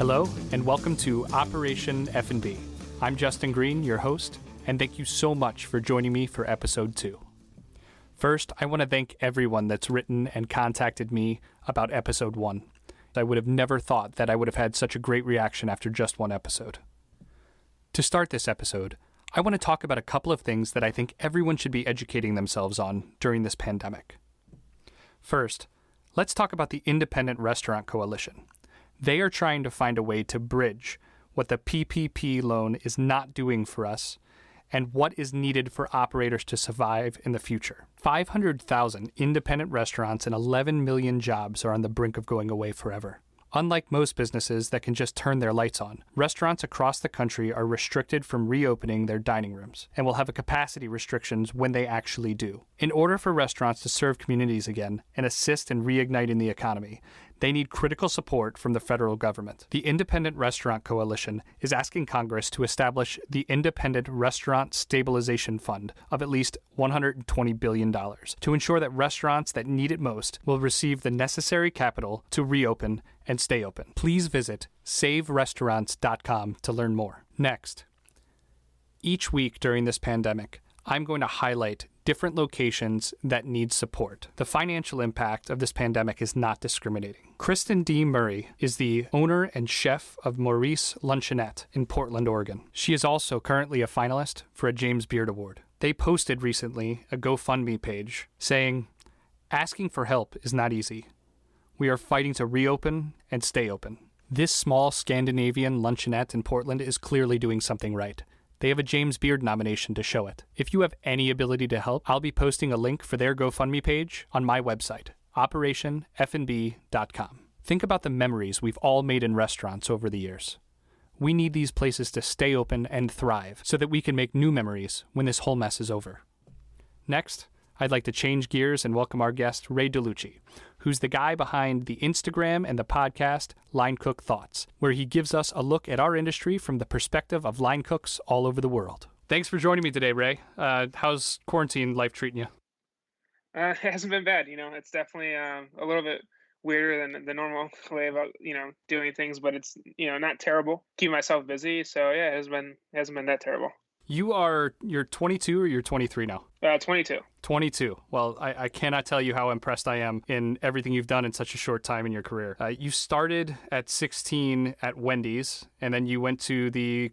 Hello, and welcome to Operation F&B. I'm Justin Green, your host, and thank you so much for joining me for episode 2. First, I want to thank everyone that's written and contacted me about episode 1. I would have never thought that I would have had such a great reaction after just one episode. To start this episode, I want to talk about a couple of things that I think everyone should be educating themselves on during this pandemic. First, let's talk about the Independent Restaurant Coalition. They are trying to find a way to bridge what the PPP loan is not doing for us and what is needed for operators to survive in the future. 500,000 independent restaurants and 11 million jobs are on the brink of going away forever. Unlike most businesses that can just turn their lights on, restaurants across the country are restricted from reopening their dining rooms and will have a capacity restrictions when they actually do. In order for restaurants to serve communities again and assist in reigniting the economy, they need critical support from the federal government. The Independent Restaurant Coalition is asking Congress to establish the Independent Restaurant Stabilization Fund of at least $120 billion to ensure that restaurants that need it most will receive the necessary capital to reopen and stay open. Please visit saverestaurants.com to learn more. Next, each week during this pandemic, I'm going to highlight different locations that need support. The financial impact of this pandemic is not discriminating. Kristen D. Murray is the owner and chef of Maurice Luncheonette in Portland, Oregon. She is also currently a finalist for a James Beard Award. They posted recently a GoFundMe page saying, "Asking for help is not easy. We are fighting to reopen and stay open." This small Scandinavian luncheonette in Portland is clearly doing something right. They have a James Beard nomination to show it. If you have any ability to help, I'll be posting a link for their GoFundMe page on my website, operationfnb.com. Think about the memories we've all made in restaurants over the years. We need these places to stay open and thrive so that we can make new memories when this whole mess is over. Next, I'd like to change gears and welcome our guest, Ray Delucci, who's the guy behind the Instagram and the podcast Line Cook Thoughts, where he gives us a look at our industry from the perspective of line cooks all over the world. Thanks for joining me today, Ray. How's quarantine life treating you? It hasn't been bad. It's definitely a little bit weirder than the normal way about, doing things, but it's, not terrible. Keep myself busy. So yeah, hasn't been that terrible. You're 22 or you're 23 now? 22. 22. Well, I cannot tell you how impressed I am in everything you've done in such a short time in your career. You started at 16 at Wendy's, and then you went to the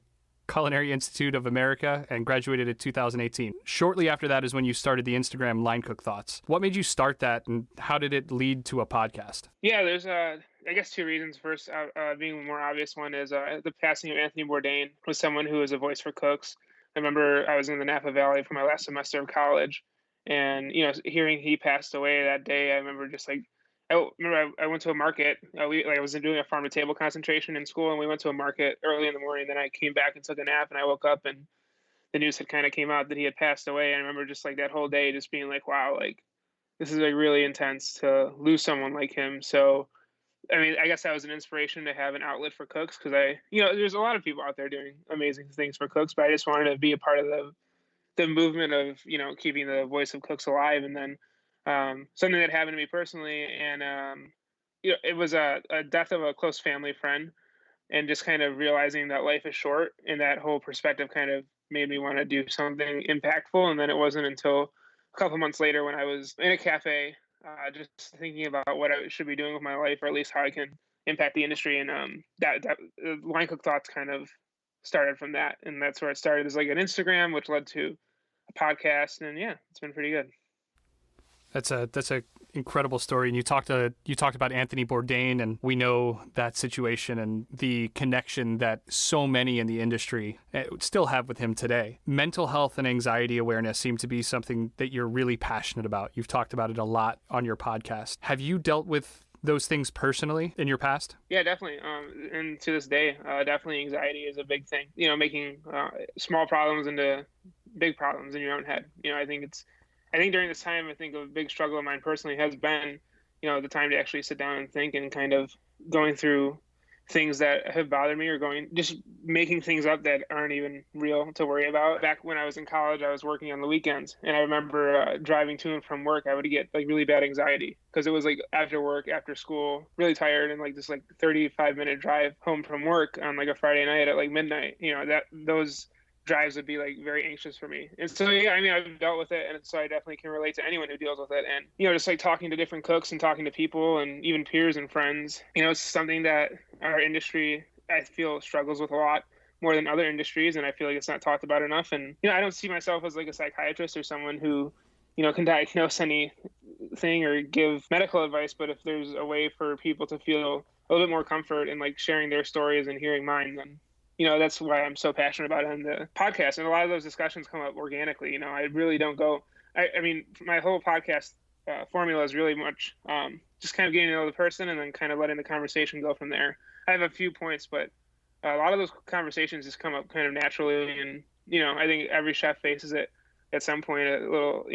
Culinary Institute of America and graduated in 2018. Shortly after that is when you started the Instagram Line Cook Thoughts. What made you start that, and how did it lead to a podcast? Yeah, there's I guess two reasons. First, being a more obvious one is the passing of Anthony Bourdain was someone who was a voice for cooks. I remember I was in the Napa Valley for my last semester of college, and hearing he passed away that day, I remember just like I went to a market. I was doing a farm to table concentration in school, and we went to a market early in the morning. Then I came back and took a nap, and I woke up and the news had kind of came out that he had passed away. And I remember just like that whole day, just being like, wow, like this is like really intense to lose someone like him. So I mean, I guess that was an inspiration to have an outlet for cooks because there's a lot of people out there doing amazing things for cooks, but I just wanted to be a part of the movement of, keeping the voice of cooks alive. And then something that happened to me personally, and, it was a death of a close family friend, and just kind of realizing that life is short, and that whole perspective kind of made me want to do something impactful. And then it wasn't until a couple months later when I was in a cafe, just thinking about what I should be doing with my life, or at least how I can impact the industry. And that Line Cook Thoughts kind of started from that. And that's where it started as like an Instagram, which led to a podcast. And yeah, it's been pretty good. That's a incredible story. And you talked about Anthony Bourdain, and we know that situation and the connection that so many in the industry still have with him today. Mental health and anxiety awareness seem to be something that you're really passionate about. You've talked about it a lot on your podcast. Have you dealt with those things personally in your past? Yeah, definitely. And to this day, definitely anxiety is a big thing. Making small problems into big problems in your own head. I think during this time, a big struggle of mine personally has been, the time to actually sit down and think, and kind of going through things that have bothered me, or just making things up that aren't even real to worry about. Back when I was in college, I was working on the weekends, and I remember driving to and from work, I would get like really bad anxiety because it was like after work, after school, really tired, and like this like 35-minute drive home from work on like a Friday night at like midnight. That those drives would be like very anxious for me. And so, yeah, I mean, I've dealt with it. And so I definitely can relate to anyone who deals with it. And, just like talking to different cooks and talking to people and even peers and friends, it's something that our industry, I feel, struggles with a lot more than other industries. And I feel like it's not talked about enough. And, I don't see myself as like a psychiatrist or someone who, can diagnose anything or give medical advice. But if there's a way for people to feel a little bit more comfort in like sharing their stories and hearing mine, then that's why I'm so passionate about it on the podcast. And a lot of those discussions come up organically. I really don't go, I mean, my whole podcast formula is really much just kind of getting to know the person and then kind of letting the conversation go from there. I have a few points, but a lot of those conversations just come up kind of naturally. And, I think every chef faces it at some point, a little,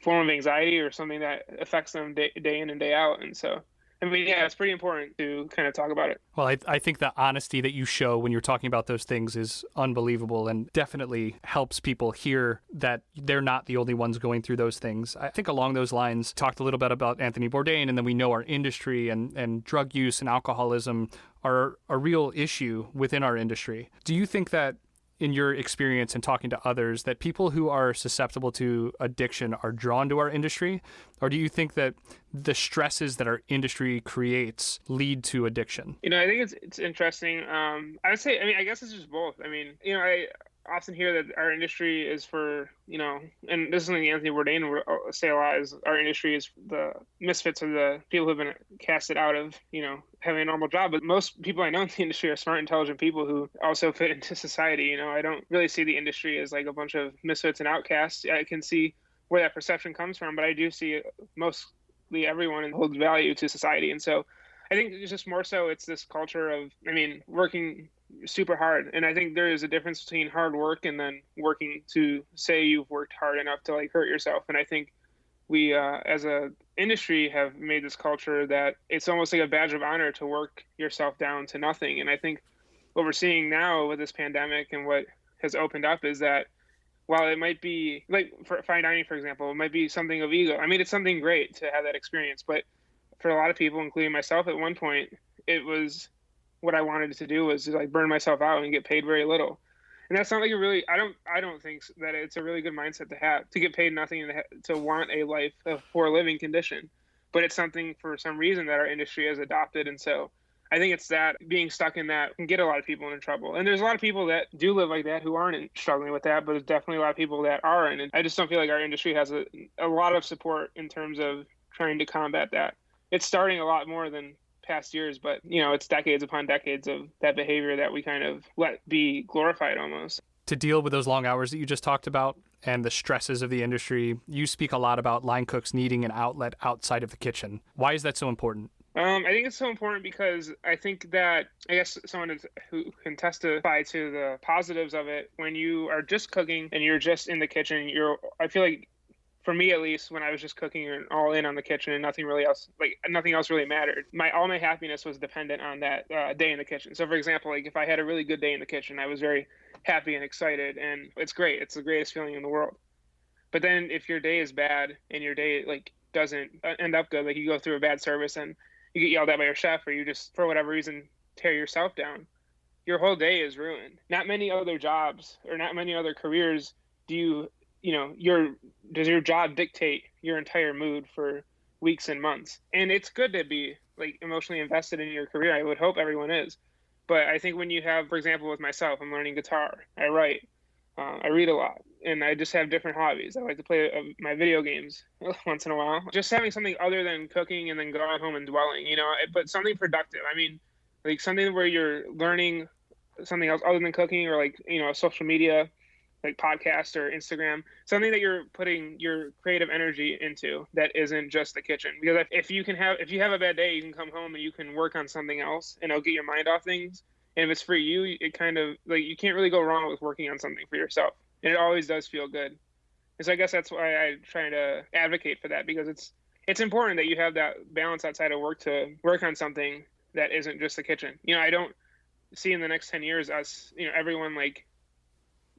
form of anxiety or something that affects them day in and day out. And so, I mean, yeah, it's pretty important to kind of talk about it. Well, I think the honesty that you show when you're talking about those things is unbelievable and definitely helps people hear that they're not the only ones going through those things. I think along those lines, talked a little bit about Anthony Bourdain, and then we know our industry and drug use and alcoholism are a real issue within our industry. Do you think that in your experience and talking to others, that people who are susceptible to addiction are drawn to our industry? Or do you think that the stresses that our industry creates lead to addiction? I think it's interesting. I would say, I guess it's just both. I often hear that our industry is for, and this is something Anthony Bourdain would say a lot, is our industry is the misfits of the people who've been casted out of, having a normal job. But most people I know in the industry are smart, intelligent people who also fit into society. I don't really see the industry as like a bunch of misfits and outcasts. I can see where that perception comes from, but I do see mostly everyone holds value to society. And so I think it's just more so it's this culture of, working super hard. And I think there is a difference between hard work and then working to say you've worked hard enough to like hurt yourself. And I think we as a industry have made this culture that it's almost like a badge of honor to work yourself down to nothing. And I think what we're seeing now with this pandemic and what has opened up is that while it might be like for fine dining, for example, it might be something of ego. It's something great to have that experience, but for a lot of people, including myself at one point, it was what I wanted to do was to like burn myself out and get paid very little. And that's not like I don't think that it's a really good mindset to have, to get paid nothing and to want a life of poor living condition. But it's something for some reason that our industry has adopted. And so I think it's that being stuck in that can get a lot of people into trouble. And there's a lot of people that do live like that who aren't struggling with that, but there's definitely a lot of people that are. And I just don't feel like our industry has a lot of support in terms of trying to combat that. It's starting a lot more than past years, but it's decades upon decades of that behavior that we kind of let be glorified almost. To deal with those long hours that you just talked about and the stresses of the industry, you speak a lot about line cooks needing an outlet outside of the kitchen. Why is that so important? I think it's so important because I think that, I guess someone who can testify to the positives of it, when you are just cooking and you're just in the kitchen, I feel like, for me at least, when I was just cooking and all in on the kitchen and nothing else really mattered, all my happiness was dependent on that day in the kitchen. So for example, like if I had a really good day in the kitchen, I was very happy and excited, and it's great. It's the greatest feeling in the world. But then if your day is bad and your day like doesn't end up good, like you go through a bad service and you get yelled at by your chef, or you just for whatever reason tear yourself down, your whole day is ruined. Not many other jobs or not many other careers does your job dictate your entire mood for weeks and months. And it's good to be like emotionally invested in your career. I would hope everyone is. But I think when you have, for example, with myself, I'm learning guitar, I write, I read a lot, and I just have different hobbies. I like to play my video games once in a while. Just having something other than cooking and then going home and dwelling, but something productive. Like something where you're learning something else other than cooking, or like, social media, like podcast or Instagram, something that you're putting your creative energy into that isn't just the kitchen. Because if you have a bad day, you can come home and you can work on something else and it'll get your mind off things. And if it's for you, it kind of like, you can't really go wrong with working on something for yourself. And it always does feel good. And so I guess that's why I try to advocate for that, because it's important that you have that balance outside of work to work on something that isn't just the kitchen. I don't see in the next 10 years us, everyone like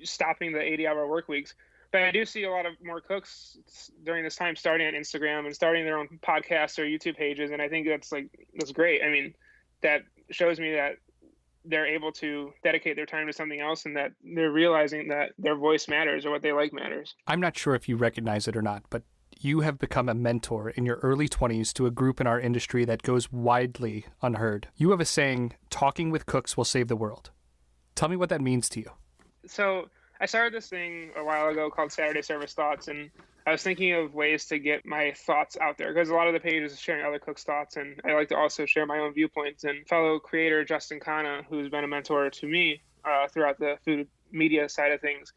stopping the 80-hour work weeks. But I do see a lot of more cooks during this time starting on Instagram and starting their own podcasts or YouTube pages. And I think that's great. I mean, that shows me that they're able to dedicate their time to something else and that they're realizing that their voice matters or what they like matters. I'm not sure if you recognize it or not, but you have become a mentor in your early 20s to a group in our industry that goes widely unheard. You have a saying, talking with cooks will save the world. Tell me what that means to you. So I started this thing a while ago called Saturday Service Thoughts, and I was thinking of ways to get my thoughts out there because a lot of the pages is sharing other cooks' thoughts, and I like to also share my own viewpoints. And fellow creator Justin Khanna, who's been a mentor to me throughout the food media side of things,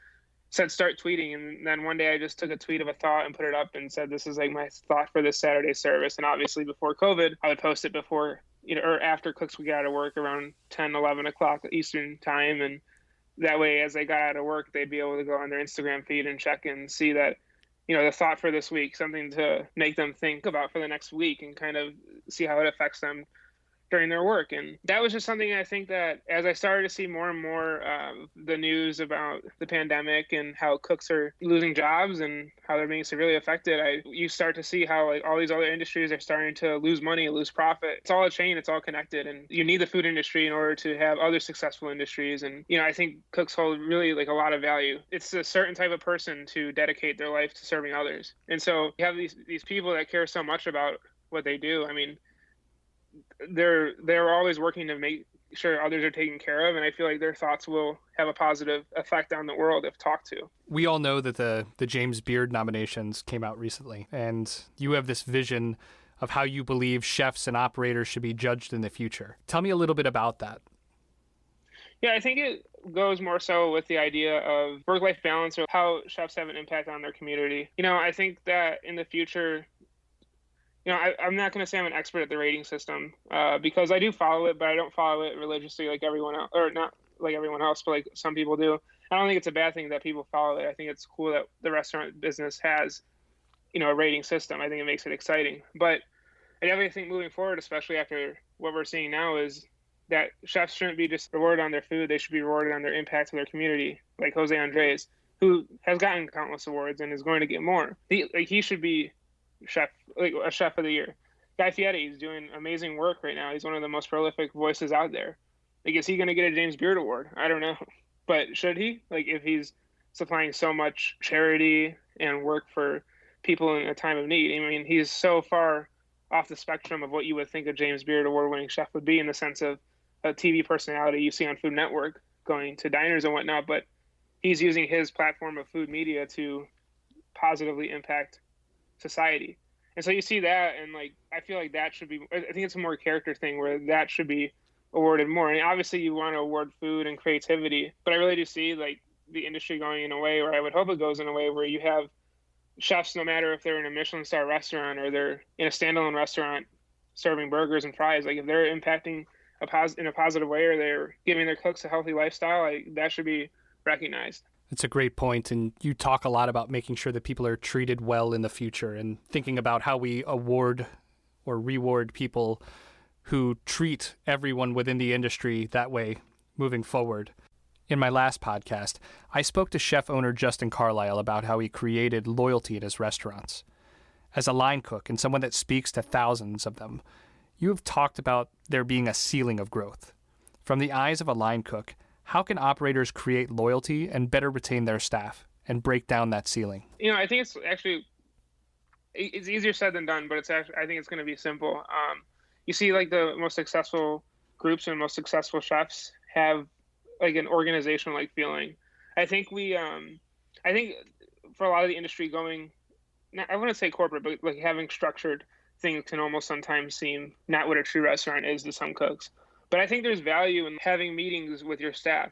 said start tweeting. And then one day I just took a tweet of a thought and put it up and said, this is like my thought for this Saturday service. And obviously before COVID, I would post it before, or after cooks would get out of work around 10, 11 o'clock Eastern time. And that way, as they got out of work, they'd be able to go on their Instagram feed and check and see that, the thought for this week, something to make them think about for the next week and kind of see how it affects them during their work. And that was just something I think that as I started to see more and more the news about the pandemic and how cooks are losing jobs and how they're being severely affected, you start to see how like all these other industries are starting to lose money, lose profit. It's all a chain, it's all connected, and you need the food industry in order to have other successful industries. And I think cooks hold really like a lot of value. It's a certain type of person to dedicate their life to serving others. And so you have these people that care so much about what they do. I mean, they're always working to make sure others are taken care of, and I feel like their thoughts will have a positive effect on the world if talked to. We all know that the James Beard nominations came out recently, and you have this vision of how you believe chefs and operators should be judged in the future. Tell me a little bit about that. Yeah, I think it goes more so with the idea of work-life balance or how chefs have an impact on their community. I think that in the future, I'm not going to say I'm an expert at the rating system because I do follow it, but I don't follow it religiously like everyone else, or not like everyone else, but like some people do. I don't think it's a bad thing that people follow it. I think it's cool that the restaurant business has, a rating system. I think it makes it exciting. But I definitely think moving forward, especially after what we're seeing now, is that chefs shouldn't be just rewarded on their food. They should be rewarded on their impact to their community, like Jose Andres, who has gotten countless awards and is going to get more. He should be a chef of the year. Guy Fieri is doing amazing work right now. He's one of the most prolific voices out there. Like, is he going to get a James Beard Award? I don't know, but should he? Like, if he's supplying so much charity and work for people in a time of need. I mean, he's so far off the spectrum of what you would think a James Beard Award-winning chef would be in the sense of a TV personality you see on Food Network going to diners and whatnot. But he's using his platform of food media to positively impact society. And so you see that, and like I feel like that should be, I think it's a more character thing where that should be awarded more. And obviously you want to award food and creativity, but I really do see like the industry going in a way, or I would hope it goes in a way where you have chefs, no matter if they're in a Michelin star restaurant or they're in a standalone restaurant serving burgers and fries, like if they're impacting in a positive way or they're giving their cooks a healthy lifestyle, that should be recognized. It's a great point, and you talk a lot about making sure that people are treated well in the future and thinking about how we award or reward people who treat everyone within the industry that way moving forward. In my last podcast, I spoke to chef owner Justin Carlisle about how he created loyalty at his restaurants. As a line cook and someone that speaks to thousands of them, you have talked about there being a ceiling of growth. From the eyes of a line cook, how can operators create loyalty and better retain their staff and break down that ceiling? I think it's easier said than done, but I think it's going to be simple. You see like the most successful groups and most successful chefs have like an organizational like feeling. I think I think for a lot of the industry going, I wouldn't say corporate, but like having structured things can almost sometimes seem not what a true restaurant is to some cooks. But I think there's value in having meetings with your staff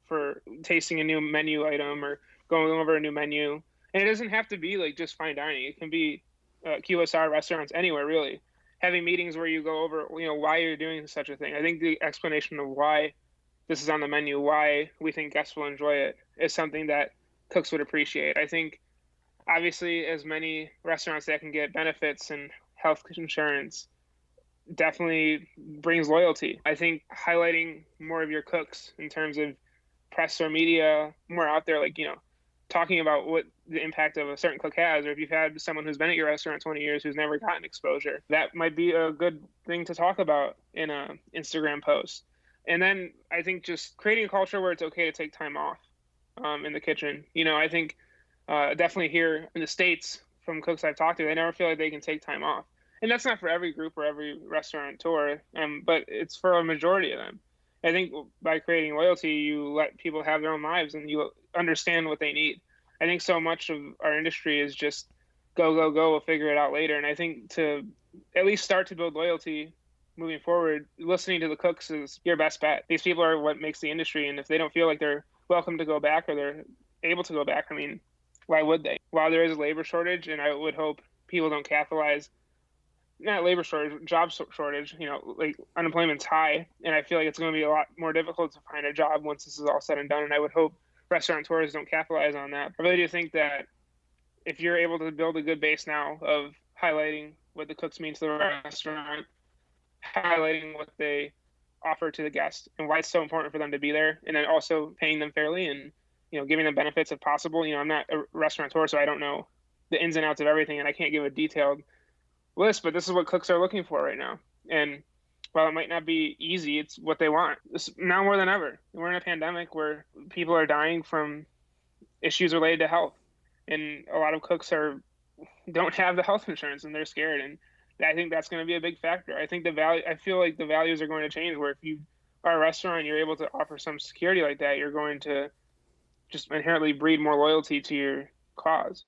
for tasting a new menu item or going over a new menu. And it doesn't have to be like just fine dining. It can be QSR restaurants anywhere, really. Having meetings where you go over, why you're doing such a thing. I think the explanation of why this is on the menu, why we think guests will enjoy it, is something that cooks would appreciate. I think, obviously, as many restaurants that can get benefits and health insurance, definitely brings loyalty. I think highlighting more of your cooks in terms of press or media more out there, like, talking about what the impact of a certain cook has, or if you've had someone who's been at your restaurant 20 years who's never gotten exposure, that might be a good thing to talk about in a Instagram post. And then I think just creating a culture where it's okay to take time off in the kitchen. I think definitely here in the States, from cooks I've talked to, they never feel like they can take time off. And that's not for every group or every restaurateur, but it's for a majority of them. I think by creating loyalty, you let people have their own lives and you understand what they need. I think so much of our industry is just go, go, go, we'll figure it out later. And I think to at least start to build loyalty moving forward, listening to the cooks is your best bet. These people are what makes the industry. And if they don't feel like they're welcome to go back or they're able to go back, I mean, why would they? While there is a labor shortage, and I would hope people don't capitalize, not labor shortage, job shortage, like unemployment's high. And I feel like it's going to be a lot more difficult to find a job once this is all said and done. And I would hope restaurateurs don't capitalize on that. I really do think that if you're able to build a good base now of highlighting what the cooks mean to the restaurant, highlighting what they offer to the guest and why it's so important for them to be there, and then also paying them fairly and, giving them benefits if possible. I'm not a restaurateur, so I don't know the ins and outs of everything, and I can't give a detailed list, but this is what cooks are looking for right now. And while it might not be easy, it's what they want. This, now more than ever. We're in a pandemic where people are dying from issues related to health, and a lot of cooks don't have the health insurance and they're scared. And I think that's going to be a big factor. I feel like the values are going to change, where if you are a restaurant, you're able to offer some security like that, you're going to just inherently breed more loyalty to your cause.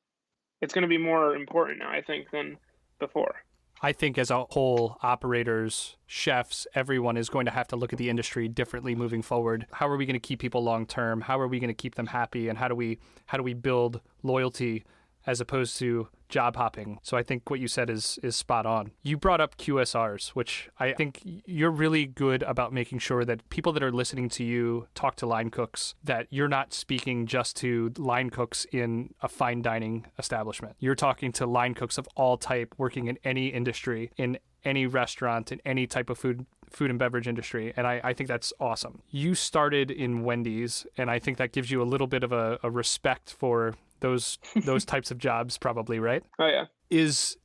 It's going to be more important now, I think, than before. I think as a whole, operators, chefs, everyone is going to have to look at the industry differently moving forward. How are we going to keep people long term? How are we going to keep them happy? And how do we build loyalty as opposed to job hopping? So I think what you said is spot on. You brought up QSRs, which I think you're really good about making sure that people that are listening to you talk to line cooks, that you're not speaking just to line cooks in a fine dining establishment. You're talking to line cooks of all type, working in any industry, in any restaurant, in any type of food and beverage industry. And I think that's awesome. You started in Wendy's, and I think that gives you a little bit of a respect for those types of jobs, probably, right? Oh yeah. Is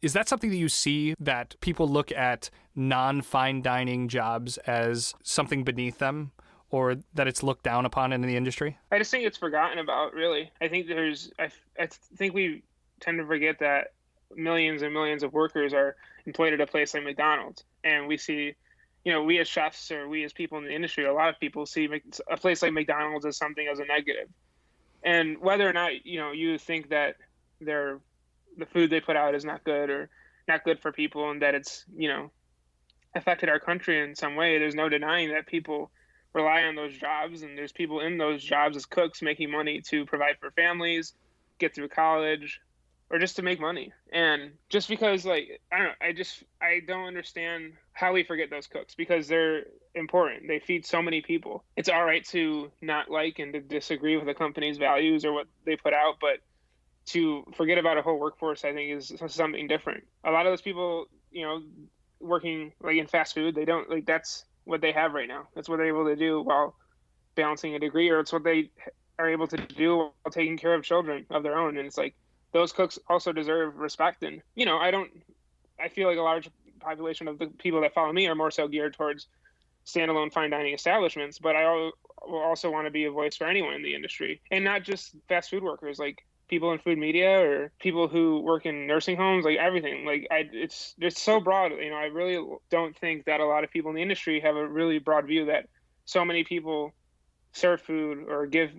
that something that you see, that people look at non-fine dining jobs as something beneath them, or that it's looked down upon in the industry? I just think it's forgotten about, really. I think I think we tend to forget that millions and millions of workers are employed at a place like McDonald's, and we see, we as chefs or we as people in the industry, a lot of people see a place like McDonald's as something as a negative. And whether or not, you think that the food they put out is not good or not good for people, and that it's, affected our country in some way, there's no denying that people rely on those jobs, and there's people in those jobs as cooks making money to provide for families, get through college, or just to make money. And just because, like, I don't understand how we forget those cooks, because they're important. They feed so many people. It's all right to not like and to disagree with a company's values or what they put out, but to forget about a whole workforce, I think, is something different. A lot of those people, working like in fast food, they don't, like, that's what they have right now. That's what they're able to do while balancing a degree, or it's what they are able to do while taking care of children of their own. And it's like, those cooks also deserve respect. And, I feel like a large population of the people that follow me are more so geared towards standalone fine dining establishments, but I will also want to be a voice for anyone in the industry, and not just fast food workers, like people in food media or people who work in nursing homes, like everything. Like it's so broad. I really don't think that a lot of people in the industry have a really broad view that so many people serve food or give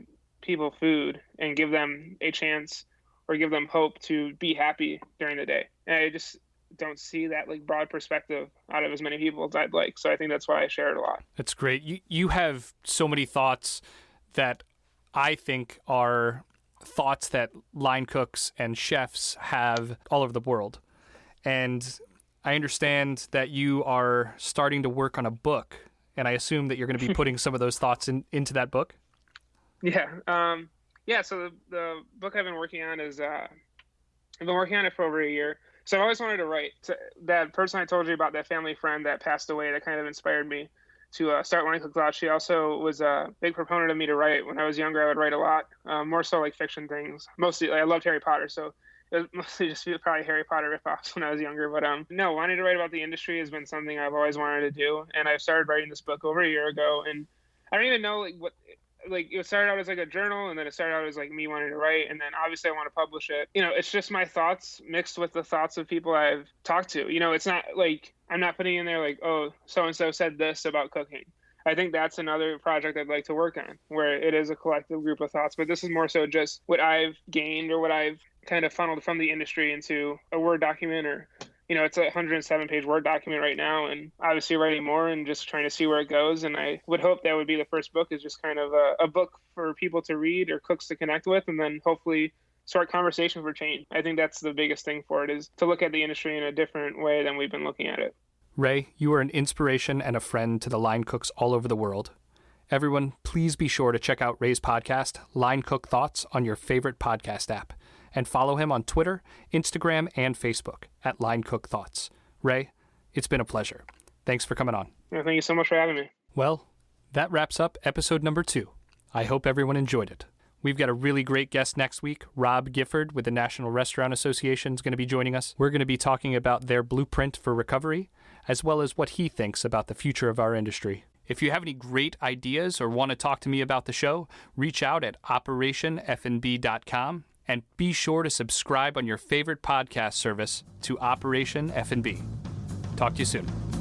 people food and give them a chance or give them hope to be happy during the day. And I just don't see that, like, broad perspective out of as many people as I'd like. So I think that's why I share it a lot. That's great. You have so many thoughts that I think are thoughts that line cooks and chefs have all over the world. And I understand that you are starting to work on a book, and I assume that you're going to be putting some of those thoughts into that book. Yeah. So the book I've been working on is, I've been working on it for over a year. So I always wanted to write. So that person I told you about, that family friend that passed away, that kind of inspired me to start Line Cook Thoughts. She also was a big proponent of me to write. When I was younger, I would write a lot, more so like fiction things. Mostly, I loved Harry Potter, so it was mostly just probably Harry Potter ripoffs when I was younger. But no, wanting to write about the industry has been something I've always wanted to do, and I started writing this book over a year ago. And I don't even know it started out as like a journal, and then it started out as like me wanting to write, and then obviously I want to publish it. It's just my thoughts mixed with the thoughts of people I've talked to. It's not like I'm not putting in there like, oh, so and so said this about cooking. I think that's another project I'd like to work on, where it is a collective group of thoughts, but this is more so just what I've gained or what I've kind of funneled from the industry into a Word document, or it's a 107-page Word document right now, and obviously writing more and just trying to see where it goes. And I would hope that would be the first book, is just kind of a book for people to read or cooks to connect with, and then hopefully start conversation for change. I think that's the biggest thing for it, is to look at the industry in a different way than we've been looking at it. Ray, you are an inspiration and a friend to the line cooks all over the world. Everyone, please be sure to check out Ray's podcast, Line Cook Thoughts, on your favorite podcast app, and follow him on Twitter, Instagram, and Facebook at Line Cook Thoughts. Ray, it's been a pleasure. Thanks for coming on. Yeah, thank you so much for having me. Well, that wraps up episode number 2. I hope everyone enjoyed it. We've got a really great guest next week. Rob Gifford with the National Restaurant Association is going to be joining us. We're going to be talking about their blueprint for recovery, as well as what he thinks about the future of our industry. If you have any great ideas or want to talk to me about the show, reach out at operationfnb.com, and be sure to subscribe on your favorite podcast service to Operation F&B. Talk to you soon.